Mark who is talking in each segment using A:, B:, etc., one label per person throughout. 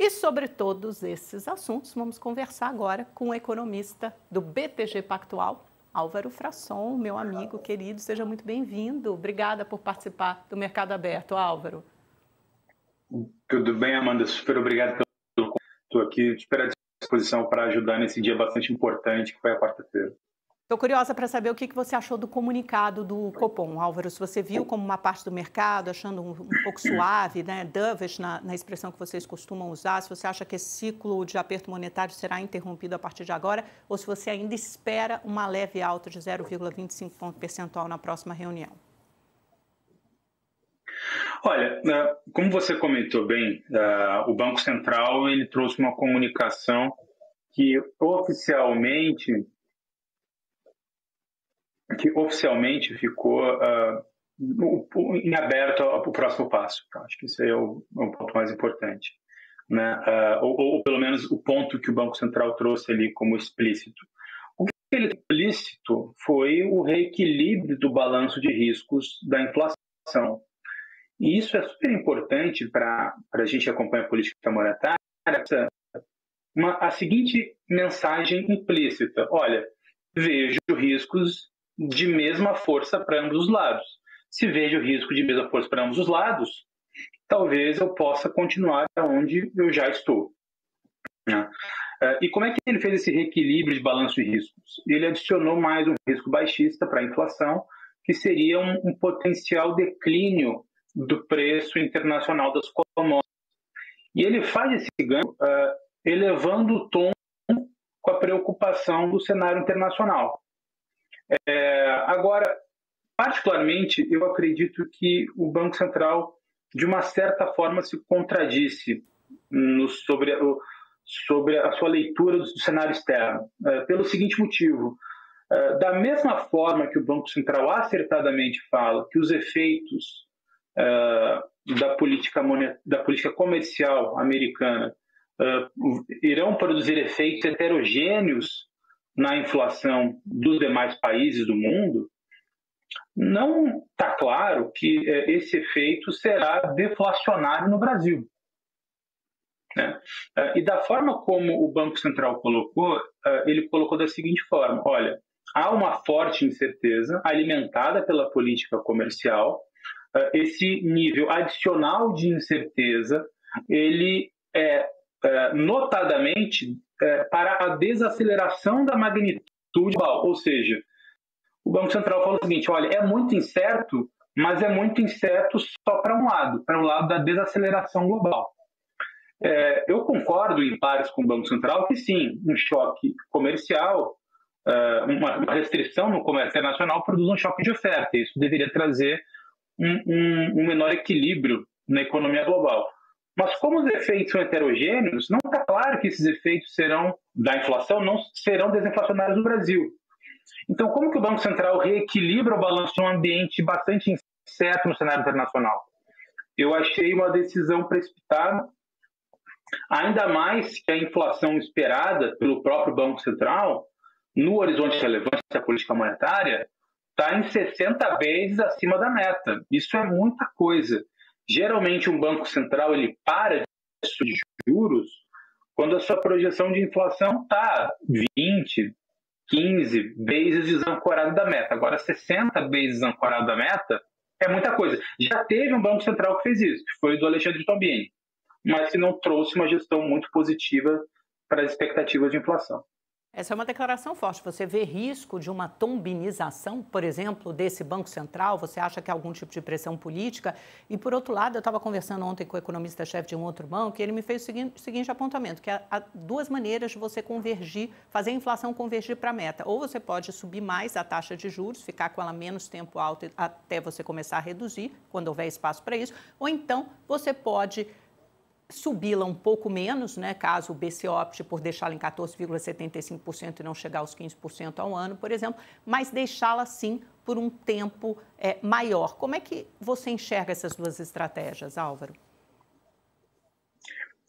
A: E sobre todos esses assuntos, vamos conversar agora com o economista do BTG Pactual, Álvaro Frasson, meu amigo querido. Seja muito bem-vindo. Obrigada por participar do Mercado Aberto, Álvaro.
B: Tudo bem, Amanda? Super obrigado pelo convite. Estou aqui super à disposição para ajudar nesse dia bastante importante, que foi a quarta-feira.
A: Estou curiosa para saber o que você achou do comunicado do Copom, Álvaro. Se você viu como uma parte do mercado, achando um pouco suave, né, dovish na expressão que vocês costumam usar, se você acha que esse ciclo de aperto monetário será interrompido a partir de agora, ou se você ainda espera uma leve alta de 0,25 ponto percentual na próxima reunião.
B: Olha, como você comentou bem, o Banco Central ele trouxe uma comunicação que oficialmente ficou em aberto ao próximo passo. Acho que isso aí é o ponto mais importante, né? Ou pelo menos o ponto que o Banco Central trouxe ali como explícito. O que ele explícito foi o reequilíbrio do balanço de riscos da inflação. E isso é super importante para a gente acompanhar a política monetária, a seguinte mensagem implícita: olha, vejo riscos de mesma força para ambos os lados. Se vejo risco de mesma força para ambos os lados, talvez eu possa continuar onde eu já estou. E como é que ele fez esse reequilíbrio de balanço de riscos? Ele adicionou mais um risco baixista para a inflação, que seria um potencial declínio do preço internacional das commodities. E ele faz esse ganho elevando o tom com a preocupação do cenário internacional. Agora, particularmente, eu acredito que o Banco Central, de uma certa forma, se contradisse sobre a sua leitura do cenário externo, pelo seguinte motivo: da mesma forma que o Banco Central acertadamente fala que os efeitos da política comercial americana irão produzir efeitos heterogêneos na inflação dos demais países do mundo, não está claro que esse efeito será deflacionário no Brasil. Né? E da forma como o Banco Central colocou, ele colocou da seguinte forma: olha, há uma forte incerteza alimentada pela política comercial. Esse nível adicional de incerteza, ele notadamente para a desaceleração da magnitude global. Ou seja, o Banco Central falou o seguinte: olha, é muito incerto, mas é muito incerto só para o lado da desaceleração global. Eu concordo em pares com o Banco Central que sim, um choque comercial, uma restrição no comércio internacional produz um choque de oferta. Isso deveria trazer um menor equilíbrio na economia global. Mas como os efeitos são heterogêneos, não está claro que esses efeitos da inflação não serão desinflacionários no Brasil. Então, como que o Banco Central reequilibra o balanço de um ambiente bastante incerto no cenário internacional? Eu achei uma decisão precipitada, ainda mais que a inflação esperada pelo próprio Banco Central, no horizonte relevante da política monetária, está em 60 vezes acima da meta. Isso é muita coisa. Geralmente, um Banco Central ele para de juros quando a sua projeção de inflação está 20, 15 vezes desancorado da meta. Agora, 60 vezes desancorado da meta é muita coisa. Já teve um Banco Central que fez isso, que foi o do Alexandre Tombini, mas que não trouxe uma gestão muito positiva para as expectativas de inflação.
A: Essa é uma declaração forte. Você vê risco de uma tombinização, por exemplo, desse Banco Central? Você acha que há algum tipo de pressão política? E, por outro lado, eu estava conversando ontem com o economista-chefe de um outro banco e ele me fez o seguinte apontamento, que há duas maneiras de você convergir, fazer a inflação convergir para a meta. Ou você pode subir mais a taxa de juros, ficar com ela menos tempo alta até você começar a reduzir, quando houver espaço para isso. Ou então, você pode subi-la um pouco menos, né, caso o BC opte por deixá-la em 14,75% e não chegar aos 15% ao ano, por exemplo, mas deixá-la, sim, por um tempo maior. Como é que você enxerga essas duas estratégias, Álvaro?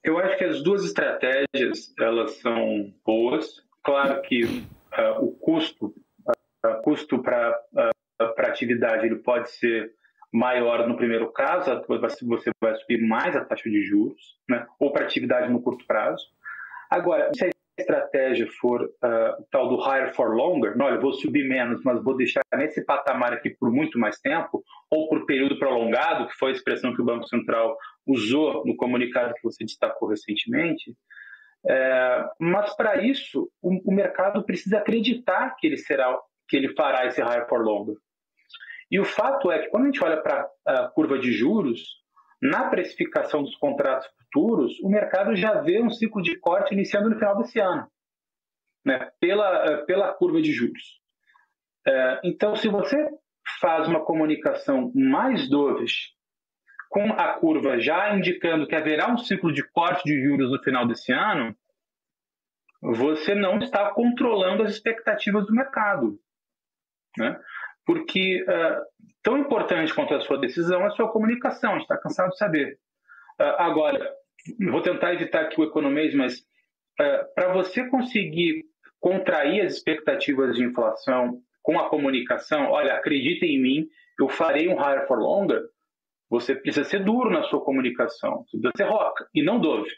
B: Eu acho que as duas estratégias, elas são boas. Claro que o custo para a atividade ele pode ser maior no primeiro caso, você vai subir mais a taxa de juros, né? Ou para atividade no curto prazo. Agora, se a estratégia for o tal do higher for longer, olha, vou subir menos, mas vou deixar nesse patamar aqui por muito mais tempo, ou por período prolongado, que foi a expressão que o Banco Central usou no comunicado que você destacou recentemente, mas para isso o mercado precisa acreditar que ele fará esse higher for longer. E o fato é que quando a gente olha para a curva de juros, na precificação dos contratos futuros, o mercado já vê um ciclo de corte iniciando no final desse ano, né, pela curva de juros. Então, se você faz uma comunicação mais dovish, com a curva já indicando que haverá um ciclo de corte de juros no final desse ano, você não está controlando as expectativas do mercado, né? Porque tão importante quanto a sua decisão é a sua comunicação, a gente está cansado de saber. Agora, vou tentar evitar aqui o economês, mas para você conseguir contrair as expectativas de inflação com a comunicação, olha, acreditem em mim, eu farei um higher for longer, você precisa ser duro na sua comunicação, você precisa ser roca e não dove.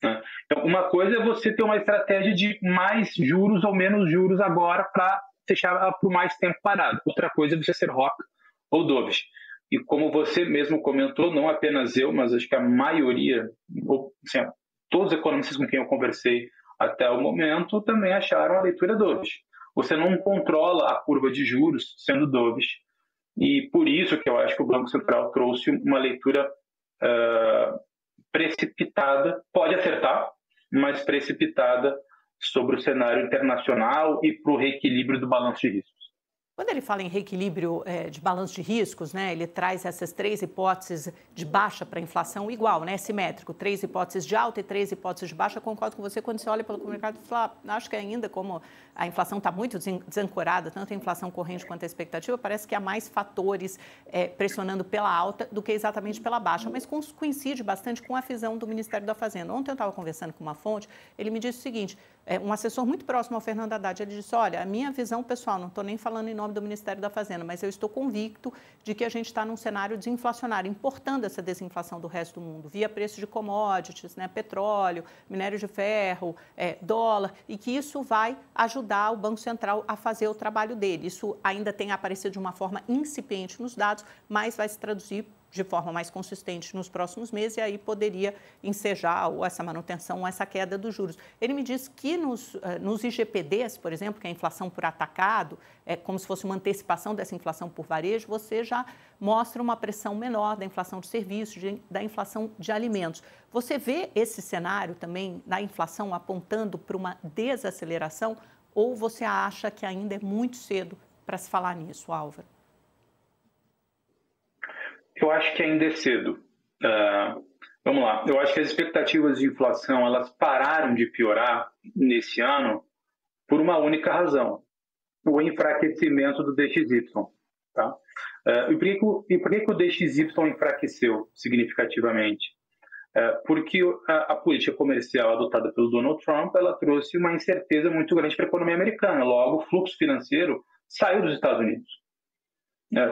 B: Né? Então, uma coisa é você ter uma estratégia de mais juros ou menos juros agora para deixar por mais tempo parado. Outra coisa é você ser roca ou dovish. E como você mesmo comentou, não apenas eu, mas acho que a maioria, assim, todos os economistas com quem eu conversei até o momento também acharam a leitura dovish. Você não controla a curva de juros sendo dovish. E por isso que eu acho que o Banco Central trouxe uma leitura precipitada, pode acertar, mas precipitada sobre o cenário internacional e para o reequilíbrio do balanço de riscos.
A: Quando ele fala em reequilíbrio de balanço de riscos, né, ele traz essas 3 hipóteses de baixa para a inflação igual, né, simétrico, 3 hipóteses de alta e 3 hipóteses de baixa. Concordo com você quando você olha pelo mercado e fala, acho que ainda como a inflação está muito desancorada, tanto a inflação corrente quanto a expectativa, parece que há mais fatores pressionando pela alta do que exatamente pela baixa, mas coincide bastante com a visão do Ministério da Fazenda. Ontem eu estava conversando com uma fonte, ele me disse o seguinte, um assessor muito próximo ao Fernando Haddad, ele disse, olha, a minha visão pessoal, não estou nem falando em nome do Ministério da Fazenda, mas eu estou convicto de que a gente está num cenário desinflacionário, importando essa desinflação do resto do mundo, via preço de commodities, né, petróleo, minério de ferro, dólar, e que isso vai ajudar o Banco Central a fazer o trabalho dele. Isso ainda tem aparecido de uma forma incipiente nos dados, mas vai se traduzir de forma mais consistente nos próximos meses e aí poderia ensejar ou essa manutenção ou essa queda dos juros. Ele me disse que nos IGPDs, por exemplo, que é a inflação por atacado, é como se fosse uma antecipação dessa inflação por varejo, você já mostra uma pressão menor da inflação de serviços, da inflação de alimentos. Você vê esse cenário também da inflação apontando para uma desaceleração ou você acha que ainda é muito cedo para se falar nisso, Álvaro?
B: Eu acho que ainda é cedo. Vamos lá. Eu acho que as expectativas de inflação elas pararam de piorar nesse ano por uma única razão: o enfraquecimento do DXY. Tá? E por que o DXY enfraqueceu significativamente? Porque a política comercial adotada pelo Donald Trump ela trouxe uma incerteza muito grande para a economia americana. Logo, o fluxo financeiro saiu dos Estados Unidos.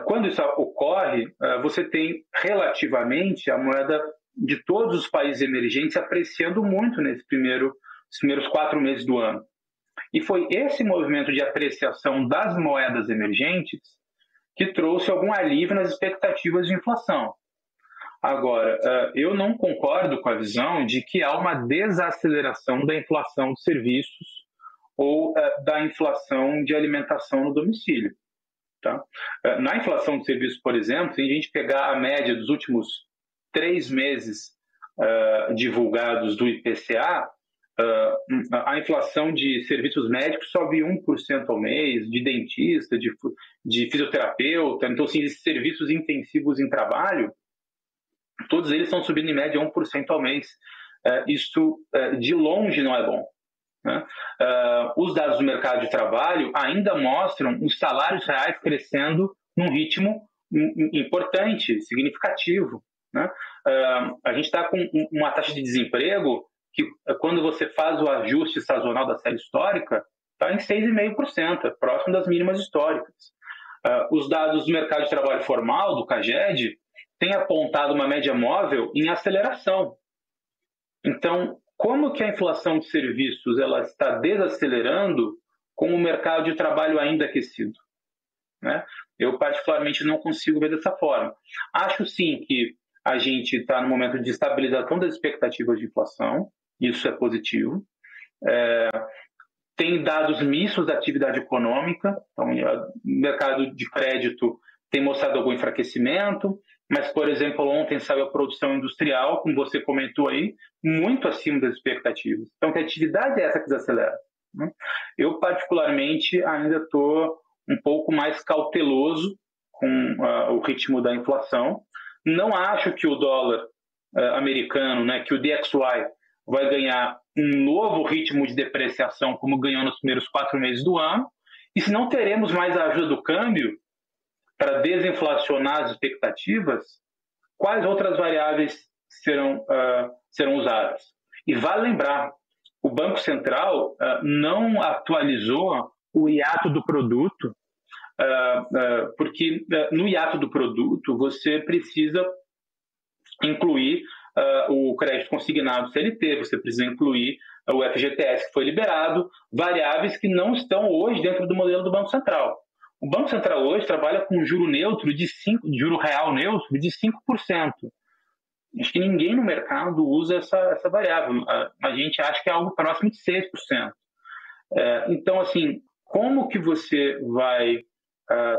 B: Quando isso ocorre, você tem relativamente a moeda de todos os países emergentes apreciando muito nesses primeiros 4 meses do ano. E foi esse movimento de apreciação das moedas emergentes que trouxe algum alívio nas expectativas de inflação. Agora, eu não concordo com a visão de que há uma desaceleração da inflação de serviços ou da inflação de alimentação no domicílio. Tá? Na inflação de serviços, por exemplo, se a gente pegar a média dos últimos 3 meses divulgados do IPCA, a inflação de serviços médicos sobe 1% ao mês, de dentista, de fisioterapeuta, então, assim, esses serviços intensivos em trabalho, todos eles estão subindo em média 1% ao mês. Isso, de longe, não é bom. Né? Os dados do mercado de trabalho ainda mostram os salários reais crescendo num ritmo importante, significativo. Né? A gente está com uma taxa de desemprego que, quando você faz o ajuste sazonal da série histórica, está em 6,5%, próximo das mínimas históricas. os dados do mercado de trabalho formal, do CAGED, têm apontado uma média móvel em aceleração. Então, como que a inflação de serviços ela está desacelerando com o mercado de trabalho ainda aquecido? Né? Eu, particularmente, não consigo ver dessa forma. Acho, sim, que a gente está no momento de estabilização das expectativas de inflação, isso é positivo. Tem dados mistos da atividade econômica, então o mercado de crédito tem mostrado algum enfraquecimento, mas, por exemplo, ontem saiu a produção industrial, como você comentou aí, muito acima das expectativas. Então, que atividade é essa que desacelera? Né? Eu, particularmente, ainda estou um pouco mais cauteloso com o ritmo da inflação. Não acho que o dólar americano, né, que o DXY, vai ganhar um novo ritmo de depreciação como ganhou nos primeiros 4 meses do ano, e se não teremos mais a ajuda do câmbio para desinflacionar as expectativas, quais outras variáveis serão usadas? E vale lembrar, o Banco Central não atualizou o hiato do produto, porque no hiato do produto você precisa incluir o crédito consignado CLT, você precisa incluir o FGTS que foi liberado, variáveis que não estão hoje dentro do modelo do Banco Central. O Banco Central hoje trabalha com juro real neutro de 5%. Acho que ninguém no mercado usa essa variável. A gente acha que é algo próximo de 6%. Então, assim, como que você vai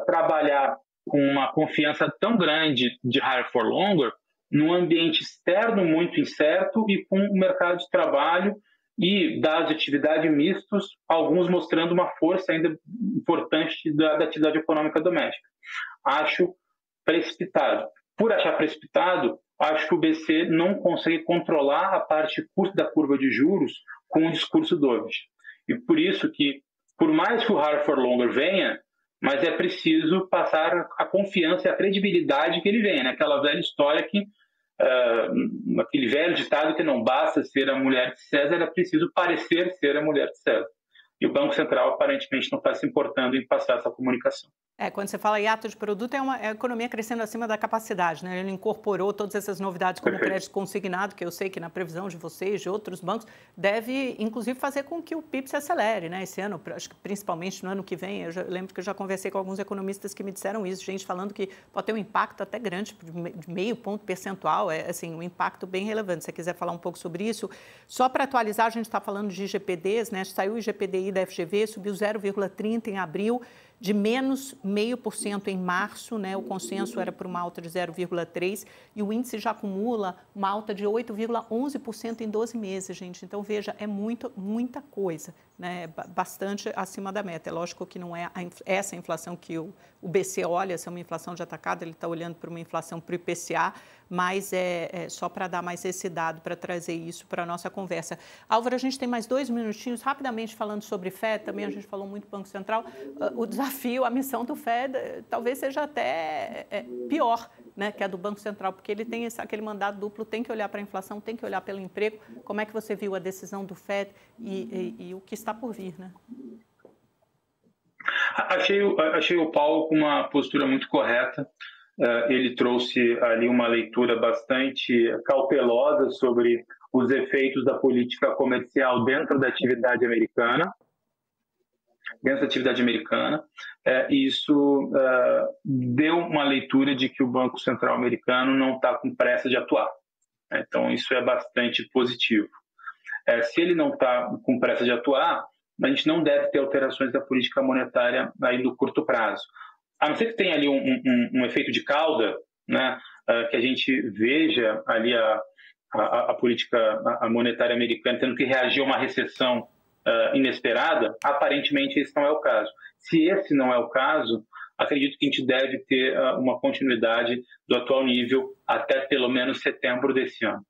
B: trabalhar com uma confiança tão grande de higher for longer num ambiente externo muito incerto e com o mercado de trabalho e dados de atividade mistos, alguns mostrando uma força ainda importante da atividade econômica doméstica? Acho precipitado. Por achar precipitado, acho que o BC não consegue controlar a parte curta da curva de juros com o discurso dovish. E por isso que, por mais que o higher for longer venha, mas é preciso passar a confiança e a credibilidade que ele venha, né? Aquela velha história que aquele velho ditado que não basta ser a mulher de César, é preciso parecer ser a mulher de César. E o Banco Central, aparentemente, não está se importando em passar essa comunicação.
A: Quando você fala hiato de produto, é a economia crescendo acima da capacidade, né? Ele incorporou todas essas novidades como crédito consignado, que eu sei que na previsão de vocês, de outros bancos, deve, inclusive, fazer com que o PIB se acelere, né? Esse ano, acho que principalmente no ano que vem, lembro que eu já conversei com alguns economistas que me disseram isso, gente falando que pode ter um impacto até grande, de meio ponto percentual, assim, um impacto bem relevante. Se você quiser falar um pouco sobre isso. Só para atualizar, a gente está falando de IGPDs, né? Saiu o IGPDI da FGV, subiu 0,30 em abril, de menos 0,5% em março, né? O consenso era para uma alta de 0,3% e o índice já acumula uma alta de 8,11% em 12 meses, gente. Então, veja, é muita coisa, né? Bastante acima da meta. É lógico que não é essa inflação que o BC olha, se é uma inflação de atacado, ele está olhando para uma inflação para o IPCA, mas é só para dar mais esse dado, para trazer isso para a nossa conversa. Álvaro, a gente tem mais 2 minutinhos, rapidamente falando sobre FED, também a gente falou muito do Banco Central. O desafio, a missão do FED talvez seja até pior, né, que a do Banco Central, porque ele tem aquele mandato duplo, tem que olhar para a inflação, tem que olhar pelo emprego. Como é que você viu a decisão do FED e o que está por vir, né?
B: Achei o Paulo com uma postura muito correta. Ele trouxe ali uma leitura bastante cautelosa sobre os efeitos da política comercial dentro da atividade americana. E isso deu uma leitura de que o Banco Central americano não está com pressa de atuar. Então, isso é bastante positivo. Se ele não está com pressa de atuar, a gente não deve ter alterações da política monetária aí no curto prazo. A não ser que tenha ali um efeito de cauda, né, que a gente veja ali a política monetária americana tendo que reagir a uma recessão inesperada, aparentemente esse não é o caso. Se esse não é o caso, acredito que a gente deve ter uma continuidade do atual nível até pelo menos setembro desse ano.